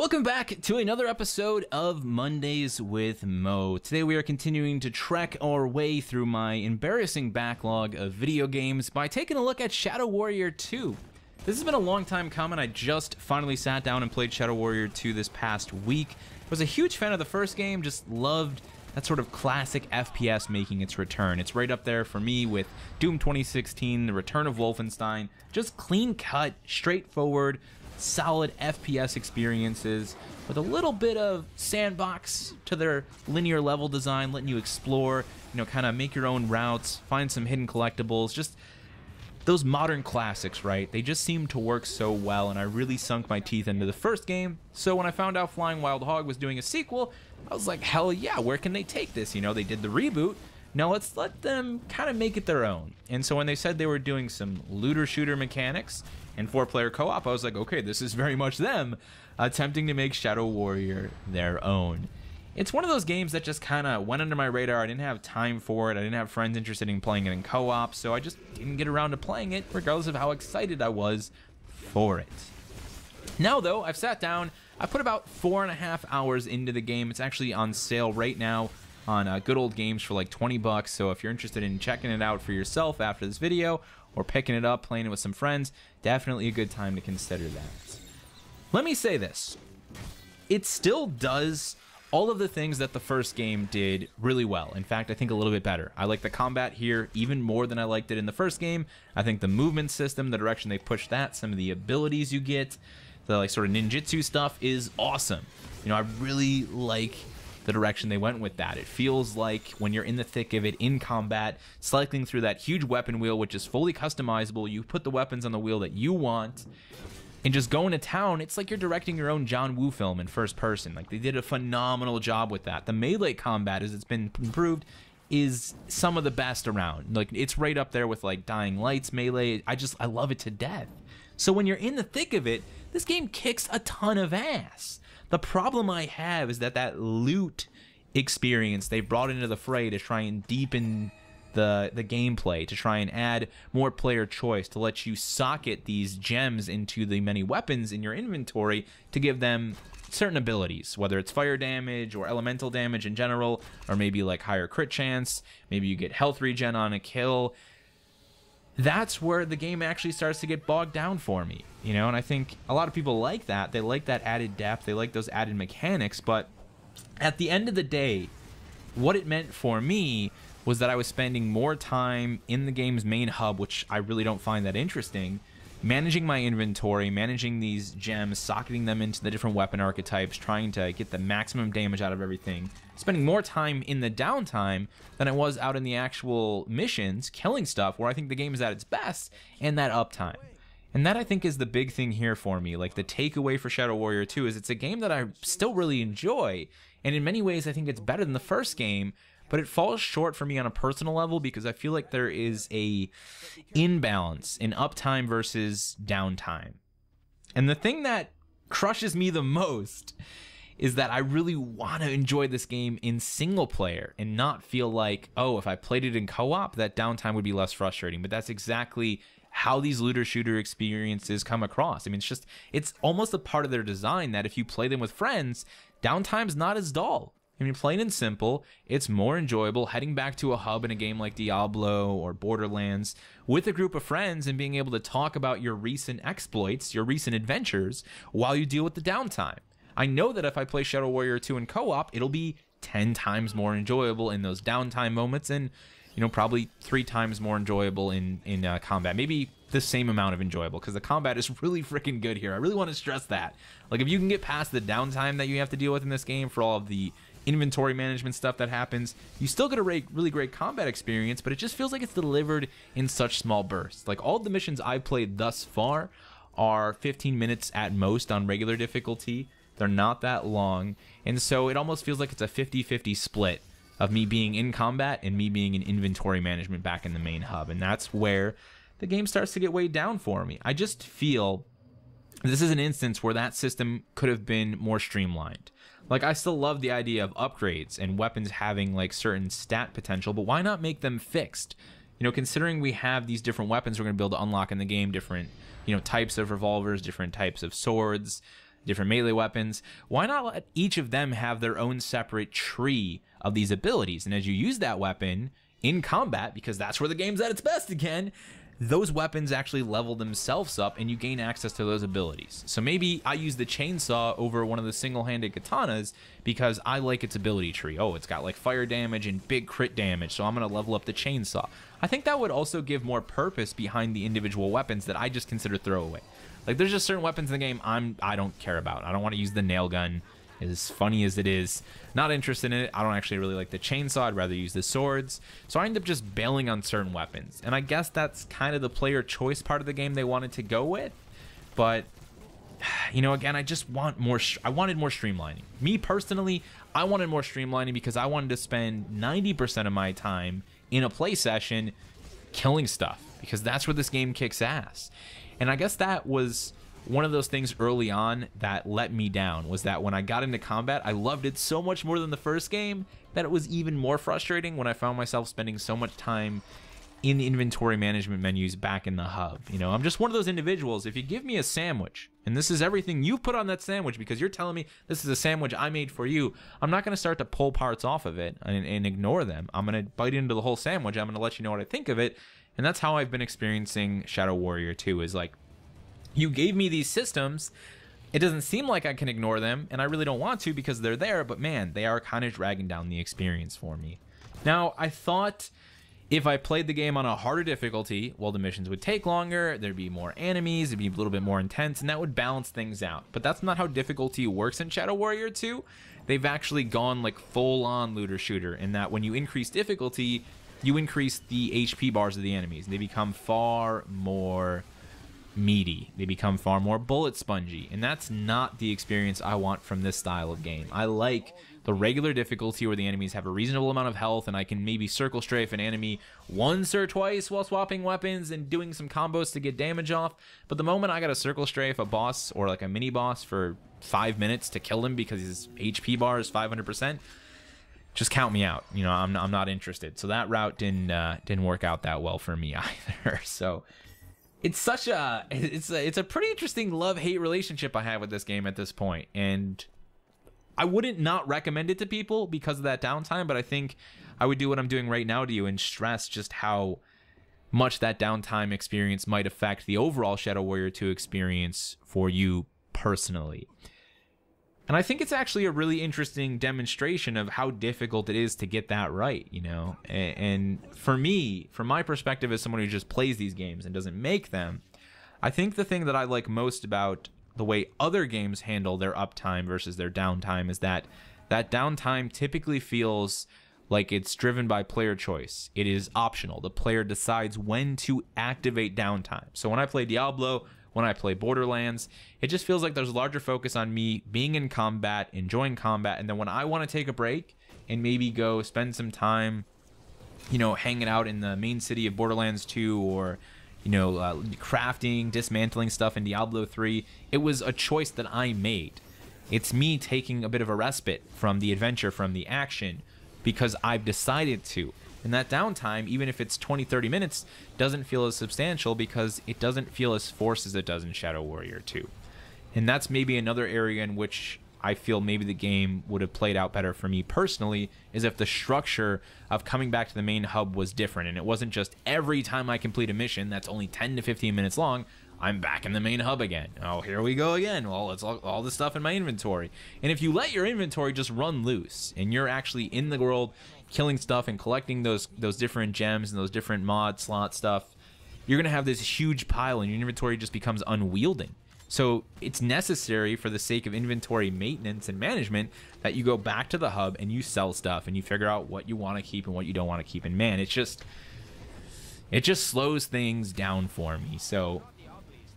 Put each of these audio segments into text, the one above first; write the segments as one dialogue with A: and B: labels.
A: Welcome back to another episode of Mondays with Mo. Today we are continuing to trek our way through my embarrassing backlog of video games by taking a look at Shadow Warrior 2. This has been a long time coming. I just finally sat down and played Shadow Warrior 2 this past week. I was a huge fan of the first game, just loved that sort of classic FPS making its return. It's right up there for me with Doom 2016, The Return of Wolfenstein. Just clean cut, straightforward, solid FPS experiences with a little bit of sandbox to their linear level design, letting you explore, kind of make your own routes, find some hidden collectibles, just those modern classics, right? They just seem to work so well, and I really sunk my teeth into the first game. So when I found out Flying Wild Hog was doing a sequel, I was like, hell yeah, where can they take this? They did the reboot. Now let's let them kind of make it their own. And so when they said they were doing some looter shooter mechanics and 4-player co-op, I was like, okay, this is very much them attempting to make Shadow Warrior their own. It's one of those games that just kind of went under my radar. I didn't have time for it. I didn't have friends interested in playing it in co-op, so I just didn't get around to playing it, regardless of how excited I was for it. Now, though, I've sat down. I put about 4.5 hours into the game. It's actually on sale right now on Good Old Games for like 20 bucks. So if you're interested in checking it out for yourself after this video or picking it up, playing it with some friends, definitely a good time to consider that. Let me say this. It still does all of the things that the first game did really well. In fact, I think a little bit better. I like the combat here even more than I liked it in the first game. I think the movement system, the direction they pushed that, some of the abilities you get, the sort of ninjutsu stuff is awesome. I really like the direction they went with that. It feels like when you're in the thick of it in combat, cycling through that huge weapon wheel, which is fully customizable. You put the weapons on the wheel that you want, and just going to town, it's like you're directing your own John Woo film in first person. Like, they did a phenomenal job with that. The melee combat, as it's been improved, is some of the best around. Like, it's right up there with like Dying Light's melee. I love it to death. So when you're in the thick of it, this game kicks a ton of ass. The problem I have is that loot experience they brought into the fray to try and deepen the gameplay, to try and add more player choice, to let you socket these gems into the many weapons in your inventory to give them certain abilities, whether it's fire damage or elemental damage in general, or maybe like higher crit chance, maybe you get health regen on a kill. That's where the game actually starts to get bogged down for me, and I think a lot of people like that. They like that added depth, they like those added mechanics, but at the end of the day, what it meant for me was that I was spending more time in the game's main hub, which I really don't find that interesting, managing my inventory, managing these gems, socketing them into the different weapon archetypes, trying to get the maximum damage out of everything, spending more time in the downtime than I was out in the actual missions, killing stuff, where I think the game is at its best, and that uptime. And that, I think, is the big thing here for me. Like, the takeaway for Shadow Warrior 2 is it's a game that I still really enjoy, and in many ways I think it's better than the first game, but it falls short for me on a personal level because I feel like there is a imbalance in uptime versus downtime. And the thing that crushes me the most is that I really want to enjoy this game in single player and not feel like, oh, if I played it in co-op, that downtime would be less frustrating. But that's exactly how these looter shooter experiences come across. I mean, it's almost a part of their design that if you play them with friends, downtime's not as dull. I mean, plain and simple, it's more enjoyable heading back to a hub in a game like Diablo or Borderlands with a group of friends and being able to talk about your recent exploits, your recent adventures, while you deal with the downtime. I know that if I play Shadow Warrior 2 in co-op, it'll be 10 times more enjoyable in those downtime moments, and probably 3 times more enjoyable in combat. Maybe the same amount of enjoyable, because the combat is really freaking good here. I really want to stress that. Like, if you can get past the downtime that you have to deal with in this game for all of the inventory management stuff that happens, you still get a really great combat experience, but it just feels like it's delivered in such small bursts. Like, all the missions I've played thus far are 15 minutes at most on regular difficulty. They're not that long, and so it almost feels like it's a 50-50 split of me being in combat and me being in inventory management back in the main hub, and that's where the game starts to get weighed down for me. I just feel this is an instance where that system could have been more streamlined. Like, I still love the idea of upgrades and weapons having like certain stat potential, but why not make them fixed? Considering we have these different weapons we're going to be able to unlock in the game, different, types of revolvers, different types of swords, different melee weapons. Why not let each of them have their own separate tree of these abilities? And as you use that weapon in combat, because that's where the game's at its best again, those weapons actually level themselves up and you gain access to those abilities. So maybe I use the chainsaw over one of the single-handed katanas because I like its ability tree. Oh, it's got like fire damage and big crit damage, so I'm going to level up the chainsaw. I think that would also give more purpose behind the individual weapons that I just consider throwaway. Like, there's just certain weapons in the game I don't care about. I don't want to use the nail gun. As funny as it is, not interested in it. I don't actually really like the chainsaw. I'd rather use the swords. So I end up just bailing on certain weapons. And I guess that's kind of the player choice part of the game they wanted to go with. But, you know, again, I just want more. I wanted more streamlining. Me personally, I wanted more streamlining because I wanted to spend 90% of my time in a play session killing stuff, because that's where this game kicks ass. And I guess that was one of those things early on that let me down, was that when I got into combat, I loved it so much more than the first game that it was even more frustrating when I found myself spending so much time in the inventory management menus back in the hub. You know, I'm just one of those individuals. If you give me a sandwich, and this is everything you put on that sandwich because you're telling me this is a sandwich I made for you, I'm not going to start to pull parts off of it and ignore them. I'm going to bite into the whole sandwich. I'm going to let you know what I think of it. And that's how I've been experiencing Shadow Warrior 2, is like, you gave me these systems, it doesn't seem like I can ignore them, and I really don't want to because they're there, but man, they are kind of dragging down the experience for me. Now, I thought if I played the game on a harder difficulty, well, the missions would take longer, there'd be more enemies, it'd be a little bit more intense, and that would balance things out. But that's not how difficulty works in Shadow Warrior 2. They've actually gone like full-on looter shooter, in that when you increase difficulty, you increase the HP bars of the enemies. They become far more meaty. They become far more bullet spongy, and that's not the experience I want from this style of game. I like the regular difficulty where the enemies have a reasonable amount of health and I can maybe circle strafe an enemy once or twice while swapping weapons and doing some combos to get damage off. But the moment I got to circle strafe a boss or like a mini boss for 5 minutes to kill him because his HP bar is 500%, just count me out. You know, I'm not interested. So that route didn't work out that well for me either. So it's such a it's a pretty interesting love-hate relationship I have with this game at this point, and I wouldn't not recommend it to people because of that downtime, but I think I would do what I'm doing right now to you and stress just how much that downtime experience might affect the overall Shadow Warrior 2 experience for you personally. And I think it's actually a really interesting demonstration of how difficult it is to get that right, you know? And for me, from my perspective as someone who just plays these games and doesn't make them, I think the thing that I like most about the way other games handle their uptime versus their downtime is that that downtime typically feels like it's driven by player choice. It is optional. The player decides when to activate downtime. So when I play Diablo, when I play Borderlands, it just feels like there's a larger focus on me being in combat, enjoying combat, and then when I want to take a break and maybe go spend some time, you know, hanging out in the main city of Borderlands 2 or, you know, crafting, dismantling stuff in Diablo 3, it was a choice that I made. It's me taking a bit of a respite from the adventure, from the action, because I've decided to. And that downtime, even if it's 20-30 minutes, doesn't feel as substantial because it doesn't feel as forced as it does in Shadow Warrior 2. And that's maybe another area in which I feel maybe the game would have played out better for me personally, is if the structure of coming back to the main hub was different. And it wasn't just every time I complete a mission that's only 10 to 15 minutes long, I'm back in the main hub again. Oh, here we go again. Well, it's all the stuff in my inventory. And if you let your inventory just run loose and you're actually in the world killing stuff and collecting those different gems and those different mod slot stuff, you're going to have this huge pile and your inventory just becomes unwielding. So it's necessary for the sake of inventory maintenance and management that you go back to the hub and you sell stuff and you figure out what you want to keep and what you don't want to keep. And man, it just slows things down for me. So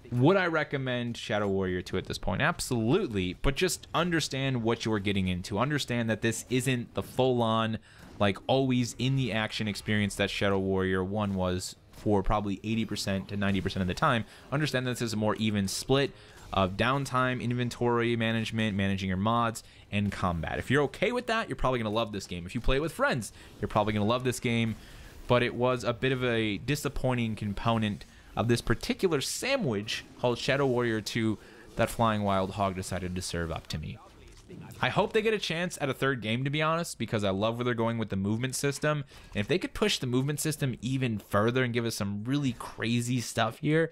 A: would I recommend Shadow Warrior 2 at this point? Absolutely, but just understand what you're getting into. Understand that this isn't the full-on, like, always in the action experience that Shadow Warrior 1 was for probably 80% to 90% of the time. Understand that this is a more even split of downtime, inventory management, managing your mods, and combat. If you're okay with that, you're probably going to love this game. If you play it with friends, you're probably going to love this game, but it was a bit of a disappointing component of this particular sandwich called Shadow Warrior 2 that Flying Wild Hog decided to serve up to me. I hope they get a chance at a third game, to be honest, because I love where they're going with the movement system. And if they could push the movement system even further and give us some really crazy stuff here,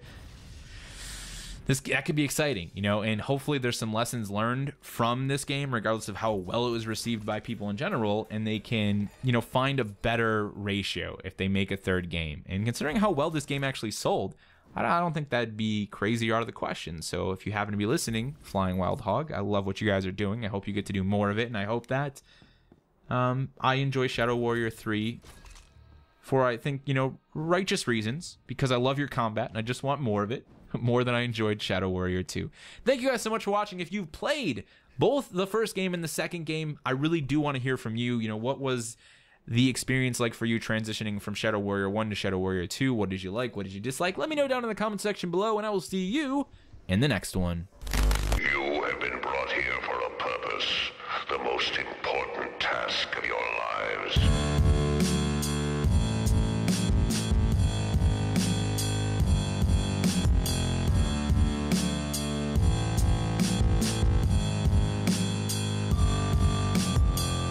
A: that could be exciting, you know, and hopefully there's some lessons learned from this game, regardless of how well it was received by people in general, and they can, you know, find a better ratio if they make a third game. And considering how well this game actually sold, I don't think that'd be crazy or out of the question. So if you happen to be listening, Flying Wild Hog, I love what you guys are doing. I hope you get to do more of it, and I hope that I enjoy Shadow Warrior 3 for, I think, you know, righteous reasons, because I love your combat and I just want more of it. More than I enjoyed Shadow Warrior 2. Thank you guys so much for watching. If you've played both the first game and the second game, I really do want to hear from you. You know, what was the experience like for you transitioning from Shadow Warrior 1 to Shadow Warrior 2? What did you like? What did you dislike? Let me know down in the comment section below, and I will see you in the next one.
B: You have been brought here for a purpose, the most important task of your lives.